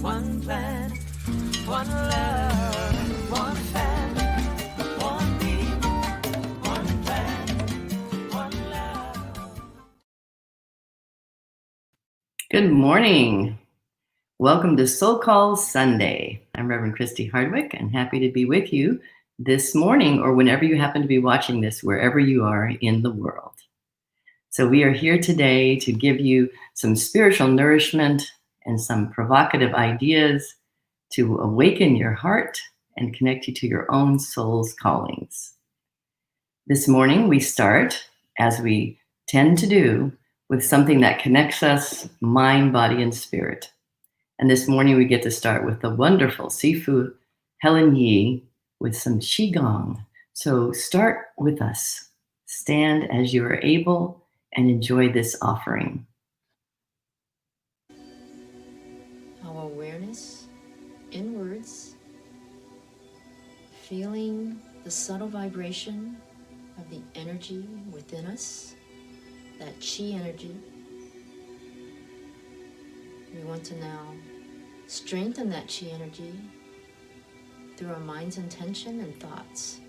One planet, one love, one family, one beat, one planet, one love. Good morning. Welcome to SoulCall Sunday. I'm Reverend Christy Hardwick and happy to be with you this morning or whenever you happen to be watching this, wherever you are in the world. So we are here today to give you some spiritual nourishment and some provocative ideas to awaken your heart and connect you to your own soul's callings. This morning we start, as we tend to do, with something that connects us mind, body, and spirit. And this morning we get to start with the wonderful Sifu Helen Yi with some Qigong. So start with us. Stand as you are able and enjoy this offering. Our awareness inwards, feeling the subtle vibration of the energy within us, that Qi energy. We want to now strengthen that Qi energy through our mind's intention and thoughts.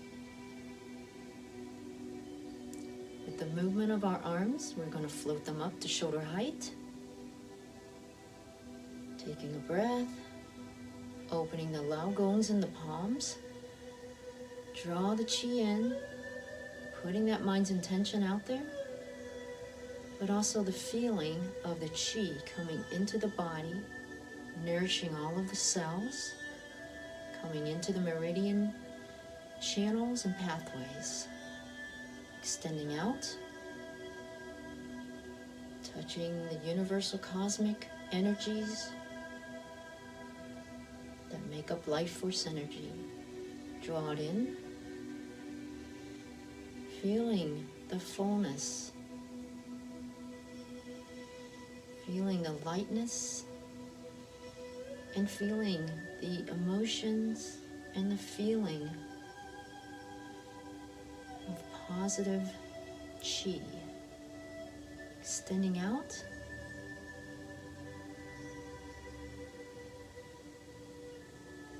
With the movement of our arms, we're going to float them up to shoulder height. Taking a breath, opening the Lao Gongs in the palms. Draw the Qi in, putting that mind's intention out there, but also the feeling of the Qi coming into the body, nourishing all of the cells, coming into the meridian channels and pathways, extending out, touching the universal cosmic energies that make up life force energy. Draw it in, feeling the fullness, feeling the lightness, and feeling the emotions and the feeling of positive Qi. Extending out,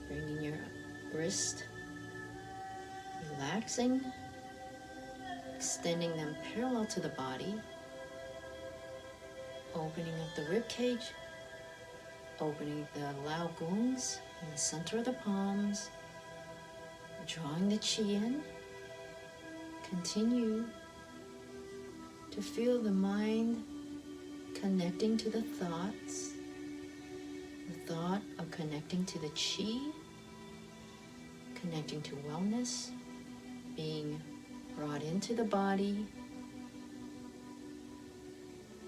bringing your wrist, relaxing, extending them parallel to the body, opening up the rib cage, opening the Lao Gongs in the center of the palms, drawing the Qi in. Continue to feel the mind connecting to the thoughts, the thought of connecting to the Qi, connecting to wellness, being brought into the body,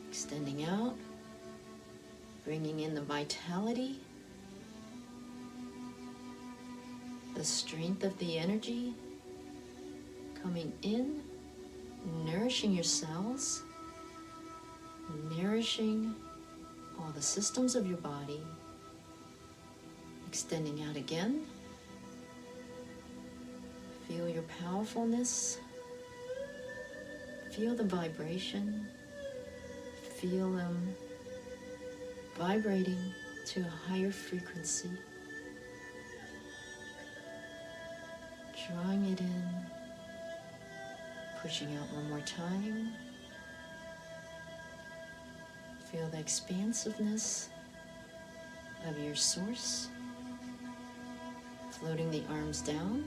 extending out, bringing in the vitality, the strength of the energy, coming in, nourishing your cells, nourishing all the systems of your body, extending out again. Feel your powerfulness, feel the vibration, feel them vibrating to a higher frequency, drawing it in, pushing out one more time. Feel the expansiveness of your source, floating the arms down,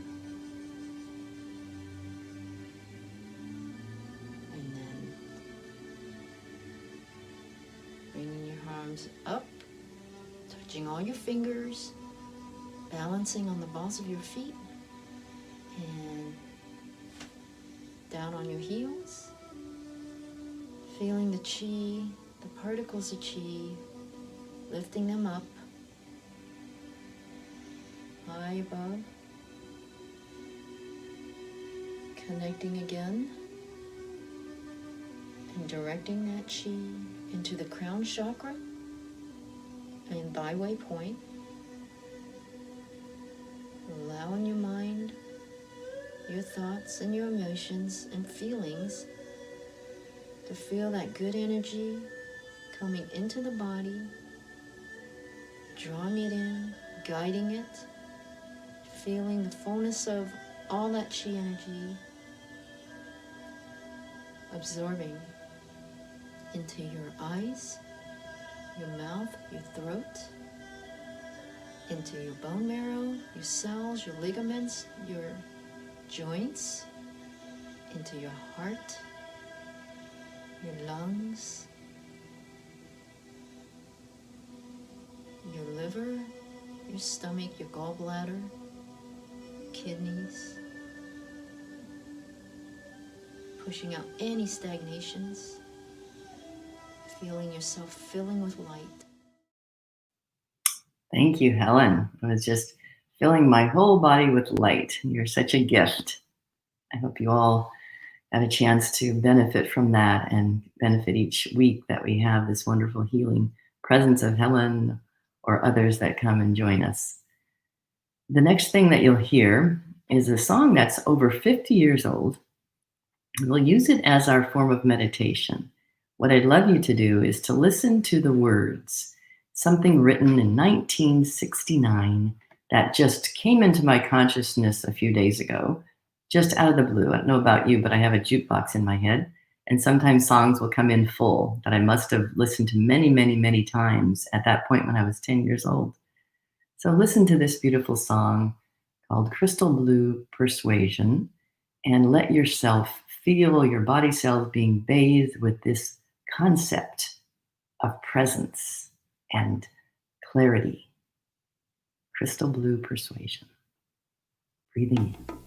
and then bringing your arms up, touching all your fingers, balancing on the balls of your feet, and down on your heels, feeling the Qi, the particles of Qi, lifting them up, high above, connecting again, and directing that Qi into the crown chakra and byway point, allowing your mind, your thoughts and your emotions and feelings to feel that good energy coming into the body, drawing it in, guiding it, feeling the fullness of all that chi energy absorbing into your eyes, your mouth, your throat, into your bone marrow, your cells, your ligaments, your joints, into your heart, your lungs, your liver, your stomach, your gallbladder, kidneys, pushing out any stagnations, feeling yourself filling with light. Thank you, Helen. I was just filling my whole body with light. You're such a gift. I hope you all got a chance to benefit from that and benefit each week that we have this wonderful healing presence of Helen or others that come and join us. The next thing that you'll hear is a song that's over 50 years old. We'll use it as our form of meditation. What I'd love you to do is to listen to the words, something written in 1969 that just came into my consciousness a few days ago, just out of the blue. I don't know about you, but I have a jukebox in my head, and sometimes songs will come in full that I must have listened to many, many, many times at that point when I was 10 years old. So listen to this beautiful song called Crystal Blue Persuasion, and let yourself feel your body cells being bathed with this concept of presence and clarity. Crystal Blue Persuasion. Breathing in.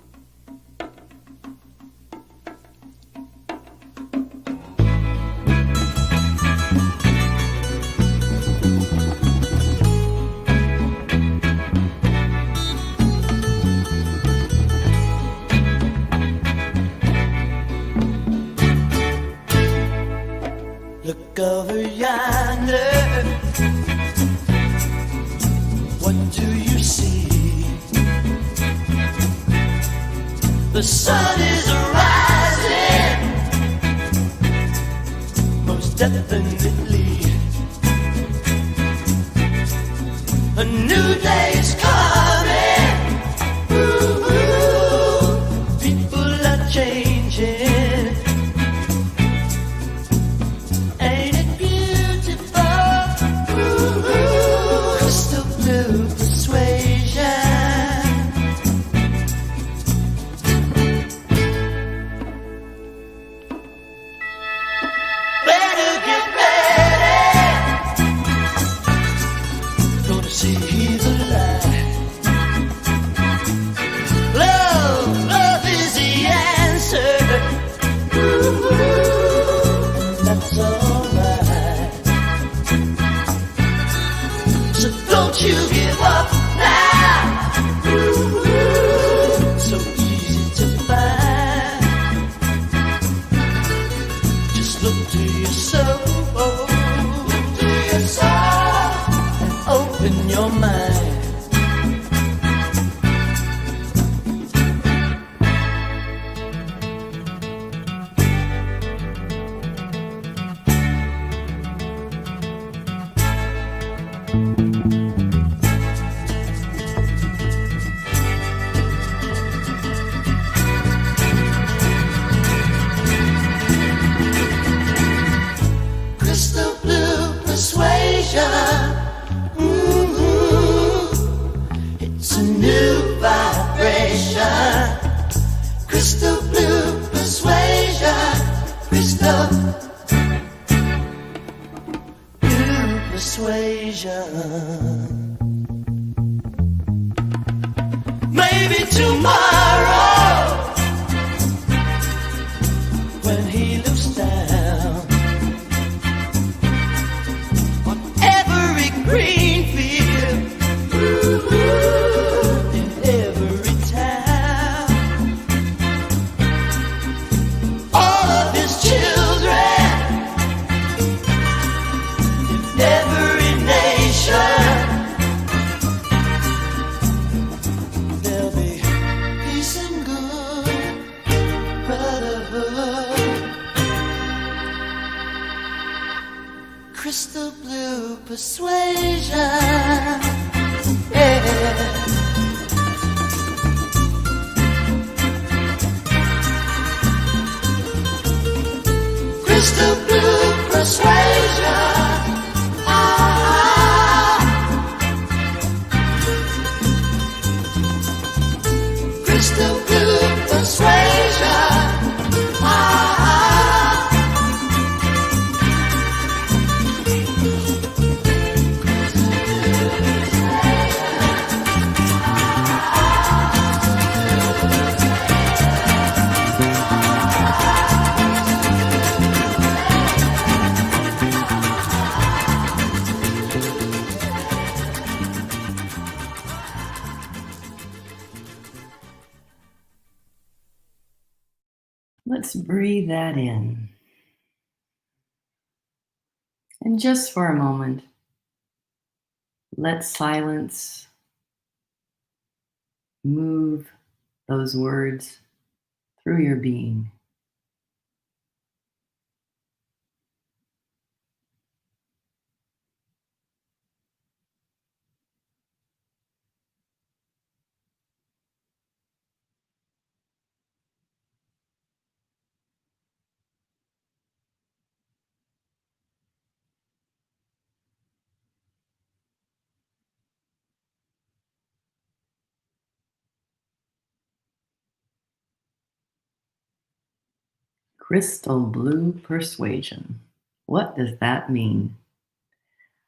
Look over yonder, what do you see? The sun is rising, most definitely. A new day is coming, ooh, people are changing. Maybe tomorrow, when he looks down on every green field, in every town, all of his children, in every nation. There'll be peace and Let's breathe that in. And just for a moment, let silence move those words through your being. Crystal blue persuasion. What does that mean?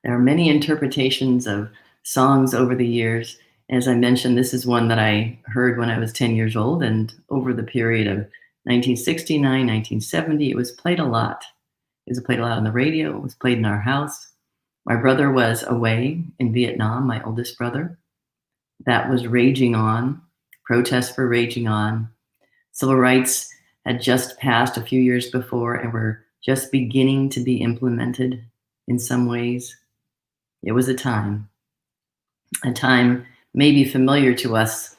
There are many interpretations of songs over the years. As I mentioned, this is one that I heard when I was 10 years old, and over the period of 1969, 1970, it was played a lot. It was played a lot on the radio. It was played in our house. My brother was away in Vietnam, my oldest brother. That was raging on. Protests were raging on. Civil rights had just passed a few years before and were just beginning to be implemented in some ways. It was a time maybe familiar to us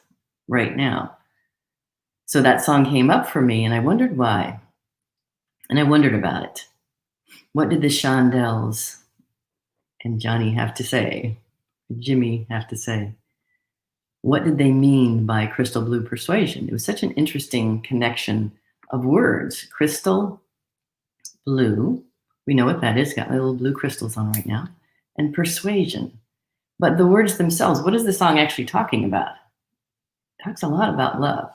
right now. So that song came up for me, and I wondered why. And I wondered about it. What did the Shondells and Johnny have to say? Jimmy have to say? What did they mean by crystal blue persuasion? It was such an interesting connection of words. Crystal blue, we know what that is, got my little blue crystals on right now, and persuasion. But the words themselves, what is the song actually talking about? It talks a lot about love.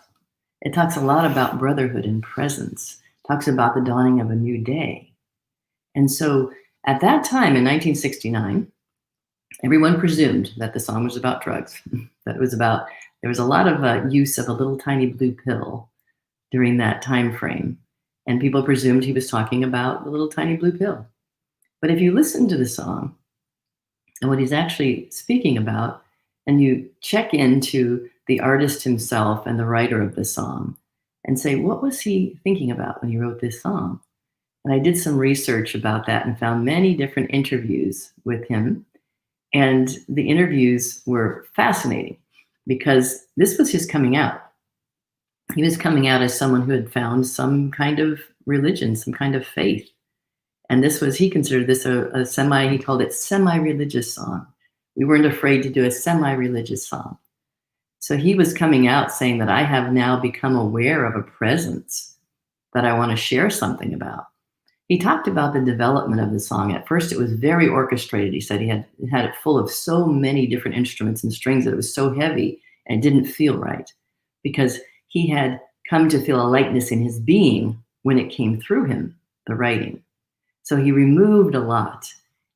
It talks a lot about brotherhood and presence. It talks about the dawning of a new day. And so at that time in 1969, everyone presumed that the song was about drugs, that it was about, there was a lot of use of a little tiny blue pill during that time frame. And people presumed he was talking about the little tiny blue pill. But if you listen to the song and what he's actually speaking about, and you check into the artist himself and the writer of the song and say, what was he thinking about when he wrote this song? And I did some research about that and found many different interviews with him. And the interviews were fascinating because this was his coming out. He was coming out as someone who had found some kind of religion, some kind of faith. And this was, he considered this he called it semi-religious song. We weren't afraid to do a semi-religious song. So he was coming out saying that I have now become aware of a presence that I want to share something about. He talked about the development of the song. At first, it was very orchestrated. He said he had it full of so many different instruments and strings that it was so heavy and it didn't feel right because he had come to feel a lightness in his being when it came through him, the writing. So he removed a lot.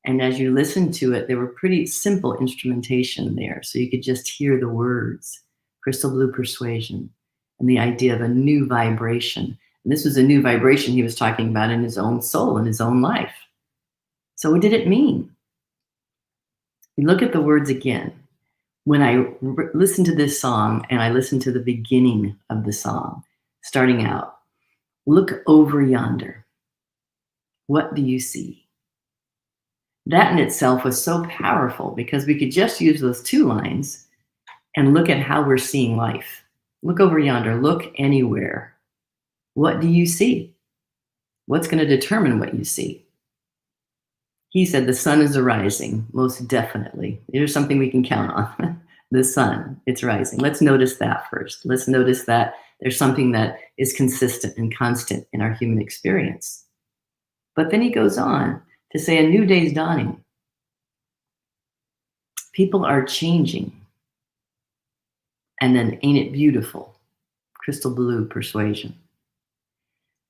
And as you listen to it, there were pretty simple instrumentation there. So you could just hear the words, crystal blue persuasion, and the idea of a new vibration. And this was a new vibration he was talking about in his own soul, in his own life. So what did it mean? You look at the words again. When I listen to this song and I listen to the beginning of the song, starting out, look over yonder. What do you see? That in itself was so powerful because we could just use those two lines and look at how we're seeing life. Look over yonder, look anywhere. What do you see? What's going to determine what you see? He said the sun is arising, most definitely. There's something we can count on. The sun, it's rising. Let's notice that first. Let's notice that there's something that is consistent and constant in our human experience. But then he goes on to say a new day's dawning. People are changing. And then ain't it beautiful? Crystal blue persuasion.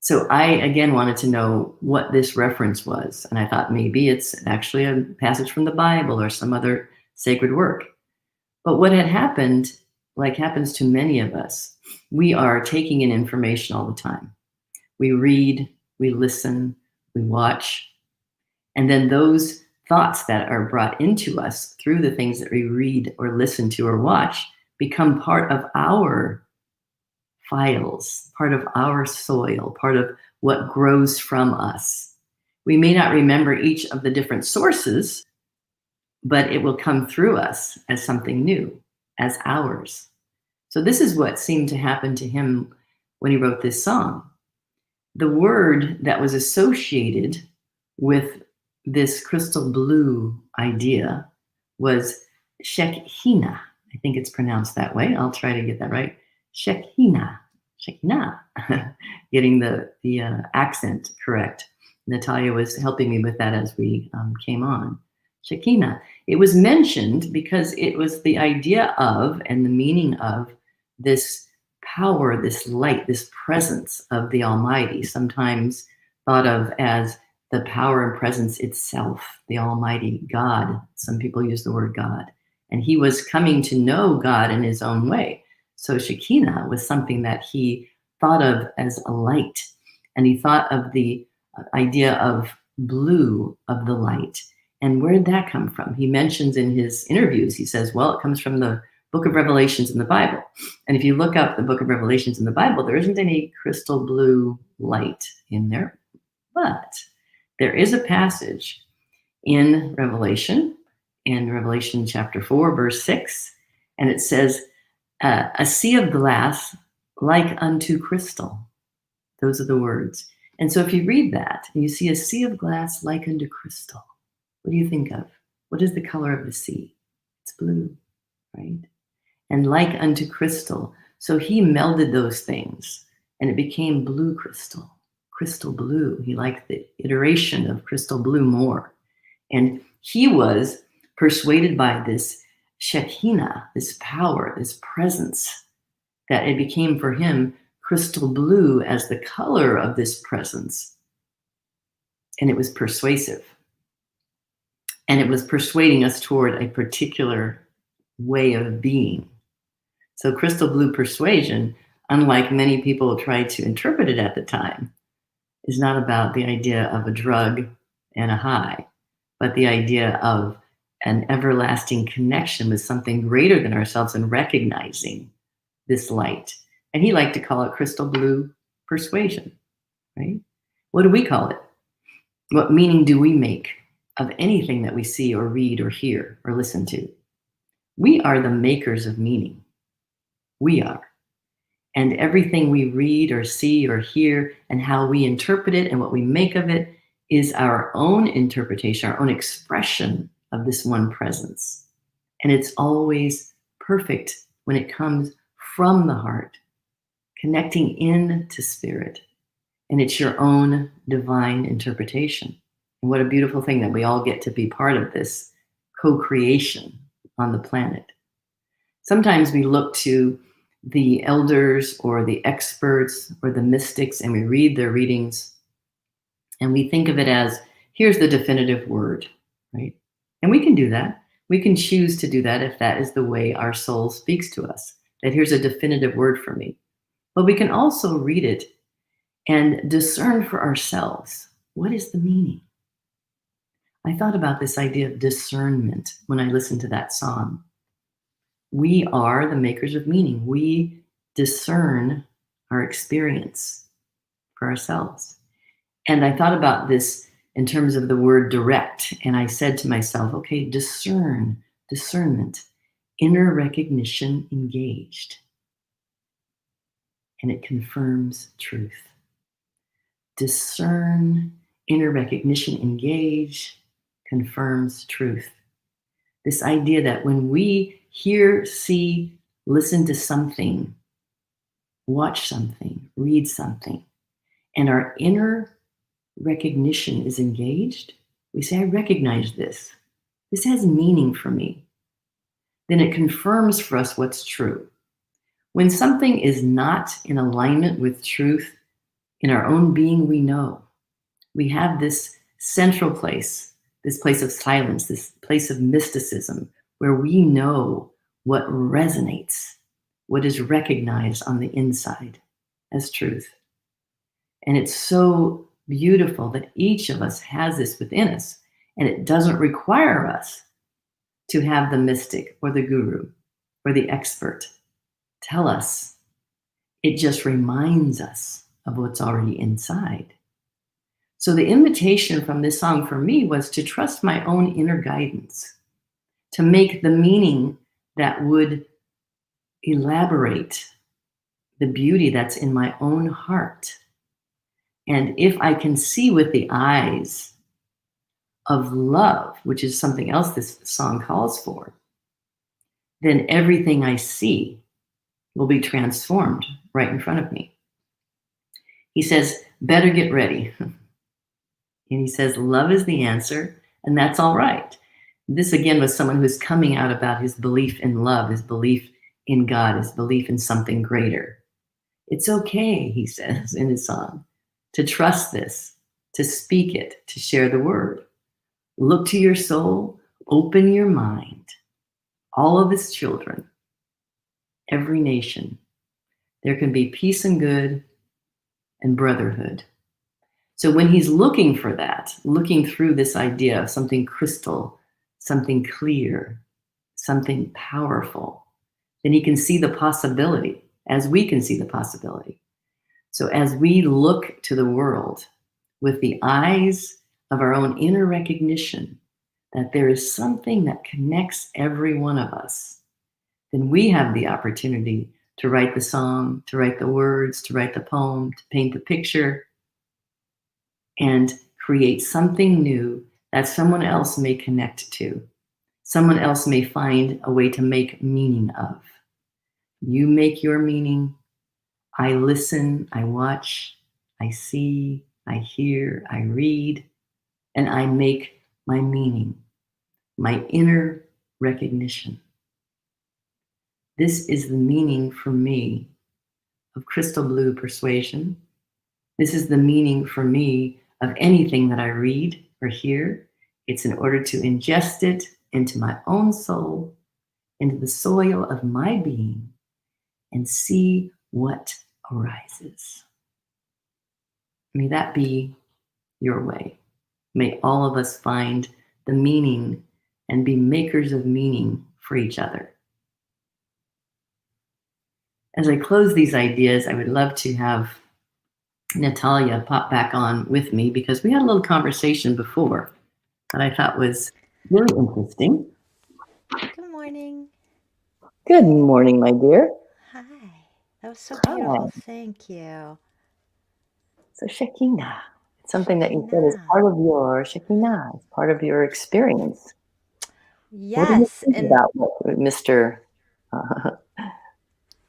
So I, again, wanted to know what this reference was. And I thought maybe it's actually a passage from the Bible or some other sacred work. But what had happened, like happens to many of us, we are taking in information all the time. We read, we listen, we watch, and then those thoughts that are brought into us through the things that we read or listen to or watch become part of our files, part of our soil, part of what grows from us. We may not remember each of the different sources, but it will come through us as something new, as ours. So this is what seemed to happen to him when he wrote this song. The word that was associated with this crystal blue idea was Shekinah. I think it's pronounced that way. I'll try to get that right. Shekinah. Shekinah. Getting the accent correct. Natalia was helping me with that as we came on. Shekinah. It was mentioned because it was the idea of and the meaning of this power, this light, this presence of the Almighty, sometimes thought of as the power and presence itself, the Almighty God. Some people use the word God. And he was coming to know God in his own way. So Shekinah was something that he thought of as a light. And he thought of the idea of blue, of the light. And where did that come from? He mentions in his interviews, he says, well, it comes from the book of Revelations in the Bible. And if you look up the book of Revelations in the Bible, there isn't any crystal blue light in there. But there is a passage in Revelation chapter 4, verse 6, and it says, a sea of glass like unto crystal. Those are the words. And so if you read that and you see a sea of glass like unto crystal, what do you think of? What is the color of the sea? It's blue, right? And like unto crystal. So he melded those things and it became blue crystal, crystal blue. He liked the iteration of crystal blue more. And he was persuaded by this Shekinah, this power, this presence, that it became for him crystal blue as the color of this presence. And it was persuasive. And it was persuading us toward a particular way of being. So crystal blue persuasion, unlike many people tried to interpret it at the time, is not about the idea of a drug and a high, but the idea of an everlasting connection with something greater than ourselves and recognizing this light. And he liked to call it crystal blue persuasion, right? What do we call it? What meaning do we make of anything that we see or read or hear or listen to? We are the makers of meaning. We are. And everything we read or see or hear and how we interpret it and what we make of it is our own interpretation, our own expression of this one presence. And it's always perfect when it comes from the heart, connecting in to spirit. And it's your own divine interpretation. And what a beautiful thing that we all get to be part of this co-creation on the planet. Sometimes we look to the elders or the experts or the mystics and we read their readings and we think of it as, here's the definitive word, right? And we can do that. We can choose to do that if that is the way our soul speaks to us, that here's a definitive word for me. But we can also read it and discern for ourselves, what is the meaning? I thought about this idea of discernment when I listened to that song. We are the makers of meaning. We discern our experience for ourselves. And I thought about this in terms of the word direct. And I said to myself, okay, discernment, inner recognition engaged. And it confirms truth. Discern, inner recognition engage, confirms truth. This idea that when we hear, see, listen to something, watch something, read something, and our inner recognition is engaged, we say, I recognize this. This has meaning for me. Then it confirms for us what's true. When something is not in alignment with truth in our own being, we know. We have this central place, this place of silence, this place of mysticism, where we know what resonates, what is recognized on the inside as truth. And it's so beautiful that each of us has this within us, and it doesn't require us to have the mystic or the guru or the expert tell us. It just reminds us of what's already inside. So the invitation from this song for me was to trust my own inner guidance, to make the meaning that would elaborate the beauty that's in my own heart. And if I can see with the eyes of love, which is something else this song calls for, then everything I see will be transformed right in front of me. He says, better get ready. And he says, love is the answer, and that's all right. This again was someone who's coming out about his belief in love, his belief in God, his belief in something greater. It's okay, he says in his song, to trust this, to speak it, to share the word. Look to your soul, open your mind. All of his children, every nation, there can be peace and good and brotherhood. So when he's looking for that, looking through this idea of something crystal, something clear, something powerful, then he can see the possibility, as we can see the possibility. So as we look to the world with the eyes of our own inner recognition that there is something that connects every one of us, then we have the opportunity to write the song, to write the words, to write the poem, to paint the picture, and create something new that someone else may connect to. Someone else may find a way to make meaning of. You make your meaning. I listen, I watch, I see, I hear, I read, and I make my meaning, my inner recognition. This is the meaning for me of crystal blue persuasion. This is the meaning for me of anything that I read or hear. It's in order to ingest it into my own soul, into the soil of my being, and see what arises. May that be your way. May all of us find the meaning and be makers of meaning for each other. As I close these ideas, I would love to have Natalia pop back on with me because we had a little conversation before that I thought was really interesting. Good morning. Good morning, my dear. Hi. That was so Hi. beautiful. Thank you. So Shekinah, it's something that you said is Shekinah. part of your Shekinah, it's part of your experience. What do you Yes. think And about what Mr.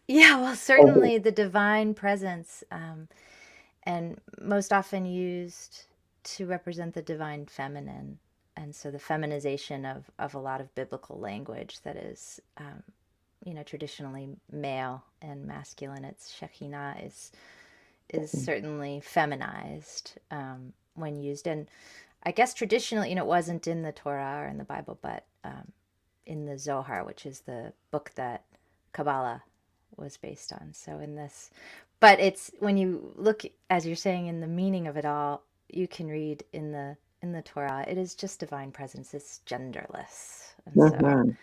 yeah, well, certainly the divine presence, and most often used to represent the divine feminine. And so the feminization of a lot of biblical language that is, traditionally male and masculine. It's Shekinah is certainly feminized when used. And I guess traditionally, it wasn't in the Torah or in the Bible, but in the Zohar, which is the book that Kabbalah was based on. So in this, but it's when you look, as you're saying, in the meaning of it all, you can read in the Torah, it is just divine presence. It's genderless, and so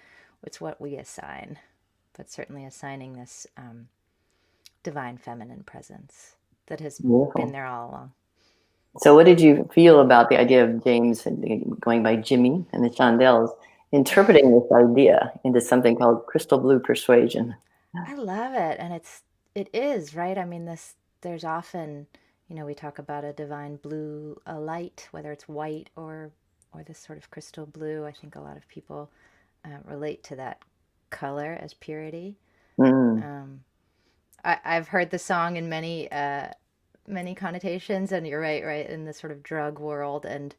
it's what we assign, but certainly assigning this divine feminine presence that has been there all along. So what did you feel about the idea of James going by Jimmy and the Shondells interpreting this idea into something called crystal blue persuasion? I love it. And it is, right? I mean, there's often, we talk about a divine blue, a light, whether it's white or this sort of crystal blue. I think a lot of people relate to that color as purity. I've heard the song in many connotations, and you're right, in the sort of drug world. And,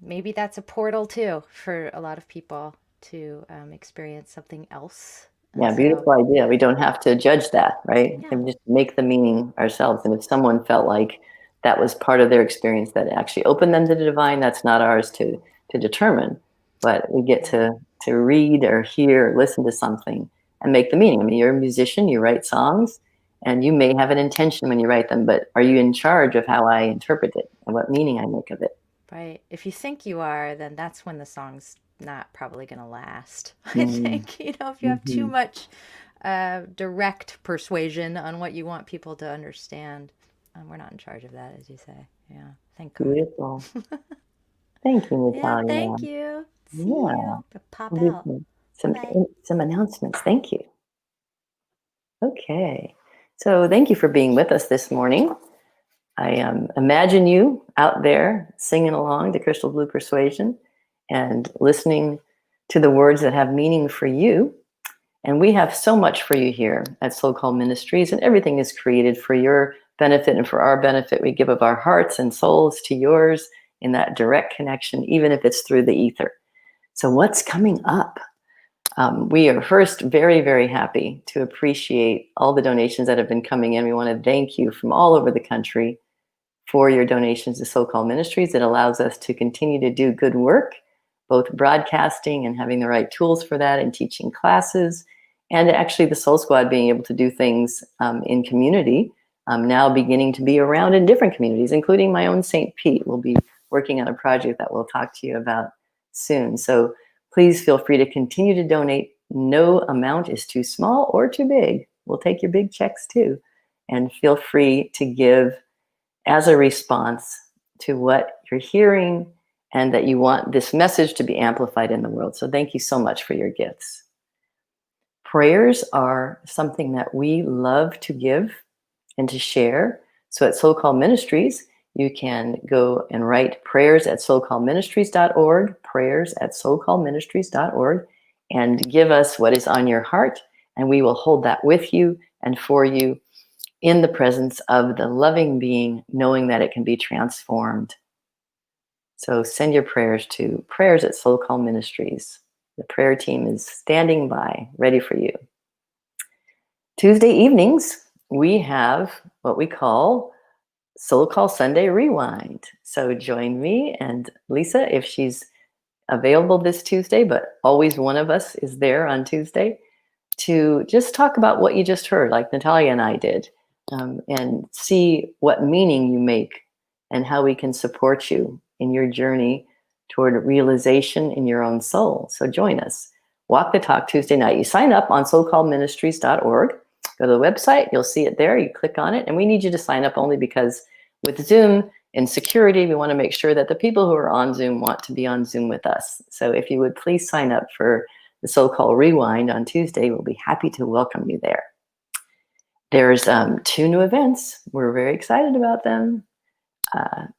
maybe that's a portal too for a lot of people to experience something else. Yeah, beautiful idea. We don't have to judge that, right? Yeah. And just make the meaning ourselves. And if someone felt like that was part of their experience that actually opened them to the divine, that's not ours to determine. but we get to read or hear or listen to something and make the meaning. I mean, you're a musician, you write songs, and you may have an intention when you write them, but are you in charge of how I interpret it and what meaning I make of it? Right. If you think you are, then that's when the song's not probably going to last. I Mm-hmm. think, if you have too much direct persuasion on what you want people to understand, we're not in charge of that, as you say. Yeah. Thank God. Beautiful. Thank you, Yeah. Natalia. Thank you. See Yeah. you. Pop We'll out. do Bye some bye. some announcements. Thank you. Okay. So thank you for being with us this morning. I imagine you out there singing along to Crystal Blue Persuasion and listening to the words that have meaning for you. And we have so much for you here at SoulCall Ministries, and everything is created for your benefit and for our benefit. We give of our hearts and souls to yours in that direct connection, even if it's through the ether. So what's coming up? We are first very, very happy to appreciate all the donations that have been coming in. We want to thank you from all over the country for your donations to SoulCall Ministries. It allows us to continue to do good work, both broadcasting and having the right tools for that and teaching classes, and actually the Soul Squad being able to do things in community, now beginning to be around in different communities, including my own St. Pete. We'll be working on a project that we'll talk to you about soon. So please feel free to continue to donate. No amount is too small or too big. We'll take your big checks too. And feel free to give as a response to what you're hearing and that you want this message to be amplified in the world. So thank you so much for your gifts. Prayers are something that we love to give and to share. So at SoulCall Ministries, you can go and write prayers at soulcallministries.org, prayers at soulcallministries.org, and give us what is on your heart, and we will hold that with you and for you in the presence of the loving being, knowing that it can be transformed. So send your prayers to prayers at SoulCall Ministries. The prayer team is standing by, ready for you. Tuesday evenings, we have what we call SoulCall Sunday Rewind. So join me and Lisa if she's available this Tuesday, but always one of us is there on Tuesday to just talk about what you just heard, like Natalia and I did, and see what meaning you make and how we can support you in your journey toward realization in your own soul. So join us. Walk the Talk Tuesday night. You sign up on soulcallministries.org. Go to the website. You'll see it there. You click on it. And we need you to sign up only because with Zoom and security, we want to make sure that the people who are on Zoom want to be on Zoom with us. So if you would please sign up for the SoulCall Rewind on Tuesday, we'll be happy to welcome you there. There's 2 new events. We're very excited about them.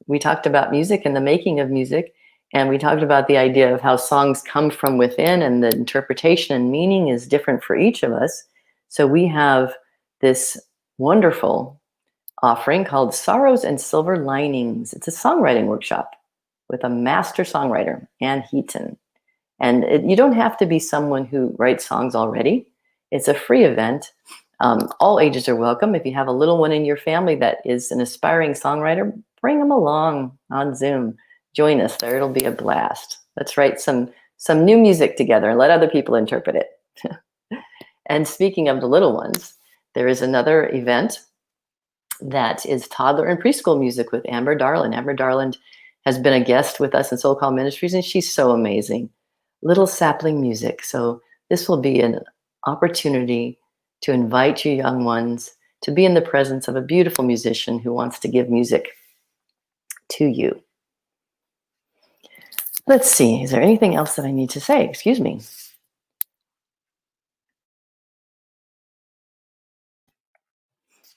We talked about music and the making of music, and we talked about the idea of how songs come from within and the interpretation and meaning is different for each of us. So we have this wonderful offering called Sorrows and Silver Linings. It's a songwriting workshop with a master songwriter, Ann Heaton. And you don't have to be someone who writes songs already. It's a free event. All ages are welcome. If you have a little one in your family that is an aspiring songwriter, bring them along on Zoom. Join us there. It'll be a blast. Let's write some new music together and let other people interpret it. And speaking of the little ones, there is another event that is toddler and preschool music with Amber Darland. Amber Darland has been a guest with us in SoulCall Ministries, and she's so amazing. Little sapling music. So this will be an opportunity to invite your young ones to be in the presence of a beautiful musician who wants to give music to you. Let's see, is there anything else that I need to say? Excuse me.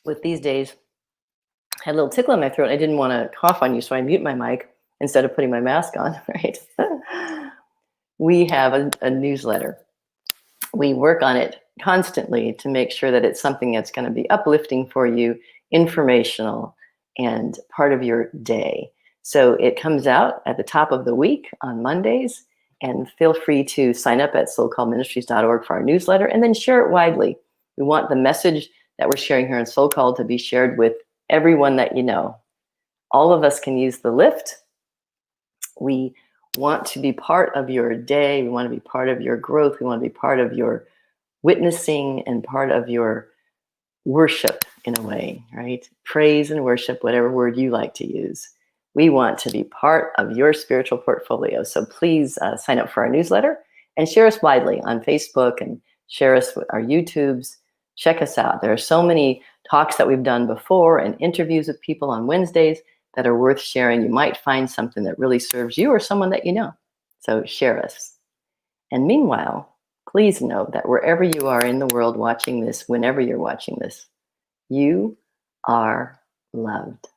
With these days, I had a little tickle in my throat. I didn't want to cough on you, so I mute my mic instead of putting my mask on, right? We have a newsletter. We work on it constantly to make sure that it's something that's going to be uplifting for you, informational, and part of your day. So it comes out at the top of the week on Mondays, and feel free to sign up at soulcallministries.org for our newsletter and then share it widely. We want the message that we're sharing here in SoulCall to be shared with everyone that you know. All of us can use the lift. We want to be part of your day. We want to be part of your growth. We want to be part of your witnessing and part of your worship in a way, right? Praise and worship, whatever word you like to use. We want to be part of your spiritual portfolio. So please sign up for our newsletter and share us widely on Facebook and share us with our YouTubes. Check us out. There are so many talks that we've done before and interviews with people on Wednesdays that are worth sharing. You might find something that really serves you or someone that you know. So share us. And meanwhile, please know that wherever you are in the world watching this, whenever you're watching this, you are loved.